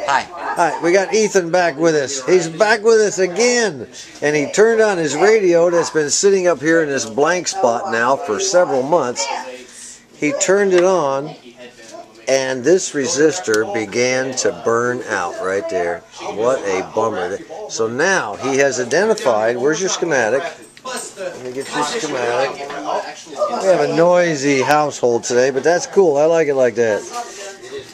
Hi. Hi, we got Ethan back with us. He's back with us again. And he turned on his radio that's been sitting up here in this blank spot now for several months. He turned it on, and this resistor began to burn out right there. What a bummer. So now he has identified, where's your schematic? Let me get your schematic. We have a noisy household today, but that's cool. I like it like that.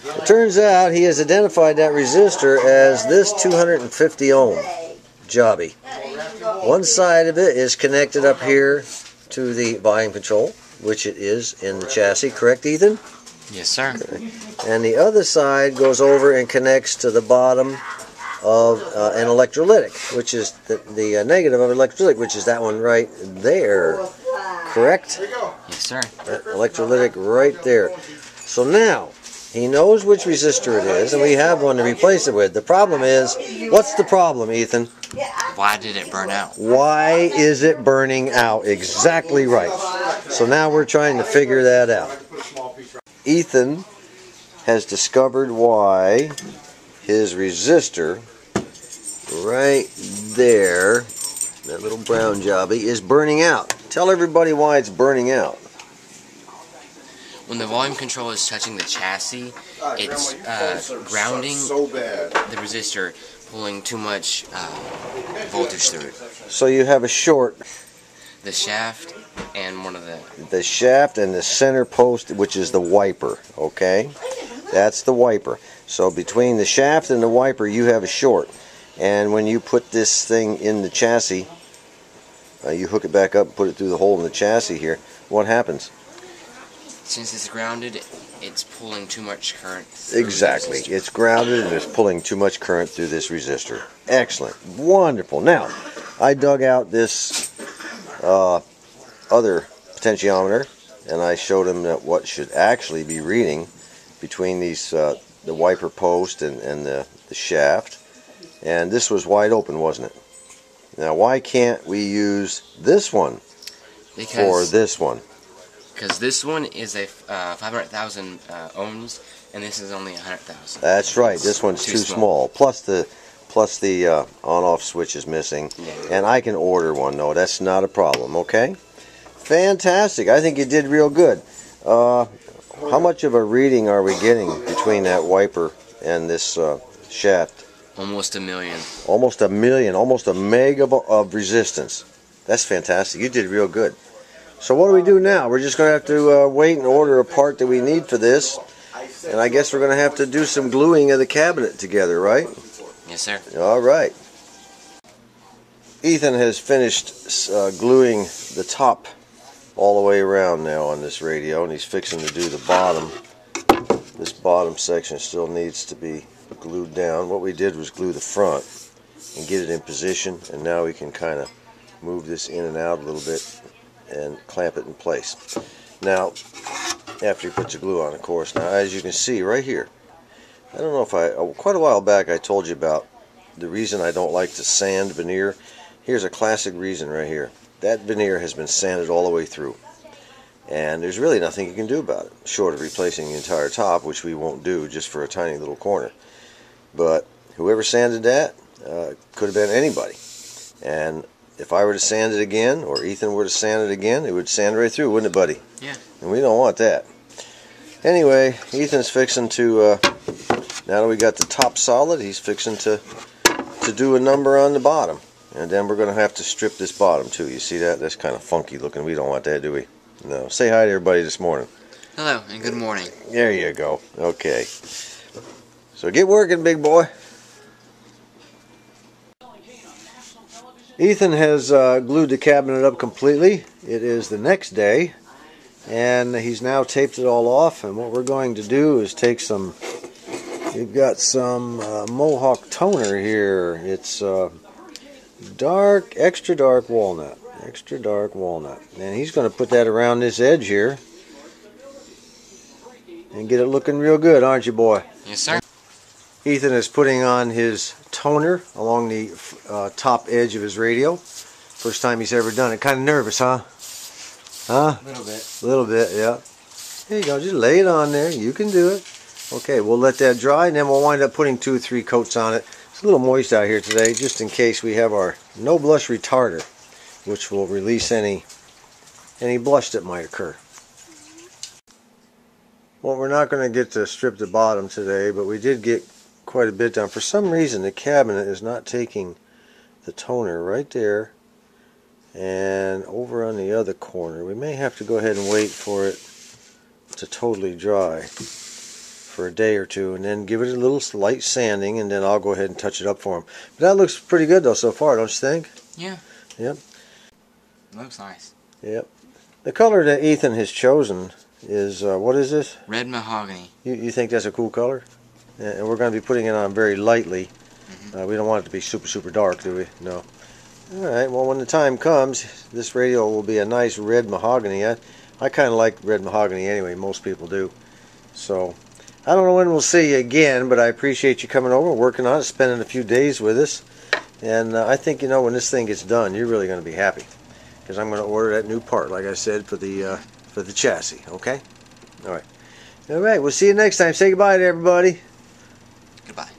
It turns out he has identified that resistor as this 250 ohm jobby. One side of it is connected up here to the volume control, which it is in the chassis. Correct, Ethan? Yes, sir. Okay. And the other side goes over and connects to the bottom of an electrolytic, which is the negative of electrolytic, which is that one right there. Correct? Yes, sir. Electrolytic right there. So now, he knows which resistor it is, and we have one to replace it with. The problem is, what's the problem, Ethan? Why did it burn out? Why is it burning out? Exactly right. So now we're trying to figure that out. Ethan has discovered why his resistor right there, that little brown jobby, is burning out. Tell everybody why it's burning out. When the volume control is touching the chassis, it's grounding the resistor, pulling too much voltage through it. So you have a short. The shaft and one of the shaft and the center post, which is the wiper, okay? That's the wiper. So between the shaft and the wiper, you have a short. And when you put this thing in the chassis, you hook it back up and put it through the hole in the chassis here, what happens? Since it's grounded, it's pulling too much current. Exactly. It's grounded and it's pulling too much current through this resistor. Excellent. Wonderful. Now, I dug out this other potentiometer, and I showed him that what should actually be reading between these the wiper post and the shaft. And this was wide open, wasn't it? Now, why can't we use this one for this one? Because this one is a 500,000 ohms, and this is only 100,000. That's right. This one's too small. Plus the on-off switch is missing, and I can order one. No, that's not a problem. Okay. Fantastic. I think you did real good. How much of a reading are we getting between that wiper and this shaft? Almost a million. Almost a million. Almost a meg of resistance. That's fantastic. You did real good. So what do we do now? We're just going to have to wait and order a part that we need for this. And I guess we're going to have to do some gluing of the cabinet together, right? Yes, sir. All right. Ethan has finished gluing the top all the way around now on this radio, and he's fixing to do the bottom. This bottom section still needs to be glued down. What we did was glue the front and get it in position, and now we can kind of move this in and out a little bit and clamp it in place. Now, after he puts the glue on, of course. Now, as you can see right here, I don't know if quite a while back I told you about the reason I don't like to sand veneer. Here's a classic reason right here. That veneer has been sanded all the way through, and there's really nothing you can do about it, short of replacing the entire top, which we won't do just for a tiny little corner. But whoever sanded that could have been anybody, and if I were to sand it again, or Ethan were to sand it again, it would sand right through, wouldn't it, buddy? Yeah. And we don't want that. Anyway, Ethan's fixing to, now that we got the top solid, he's fixing to do a number on the bottom. And then we're going to have to strip this bottom too. You see that? That's kind of funky looking. We don't want that, do we? No. Say hi to everybody this morning. Hello, and good morning. There you go. Okay. So get working, big boy. Ethan has glued the cabinet up completely. It is the next day, and he's now taped it all off. And what we're going to do is take some, we've got some Mohawk toner here. It's dark, extra dark walnut. Extra dark walnut. And he's going to put that around this edge here and get it looking real good, aren't you, boy? Yes, sir. Ethan is putting on his toner along the top edge of his radio. First time he's ever done it. Kind of nervous, huh? Huh? A little bit. A little bit, yeah. There you go. Just lay it on there. You can do it. Okay, we'll let that dry, and then we'll wind up putting 2 or 3 coats on it. It's a little moist out here today, just in case we have our no blush retarder, which will release any blush that might occur. Well, we're not going to get to strip the bottom today, but we did get quite a bit done. For some reason, the cabinet is not taking the toner right there and over on the other corner. We may have to go ahead and wait for it to totally dry for a day or two, and then give it a little light sanding, and then I'll go ahead and touch it up for him. But that looks pretty good though so far, don't you think? Yeah. Yep. Looks nice. Yep. The color that Ethan has chosen is, what is this? Red mahogany. You think that's a cool color? And we're going to be putting it on very lightly. We don't want it to be super, super dark, do we? No. Alright, well when the time comes, this radio will be a nice red mahogany. I kind of like red mahogany anyway, most people do. So, I don't know when we'll see you again, but I appreciate you coming over, working on it, spending a few days with us. And I think, you know, when this thing gets done, you're really going to be happy. Because I'm going to order that new part, like I said, for the chassis, okay? Alright. Alright, we'll see you next time. Say goodbye to everybody. Goodbye.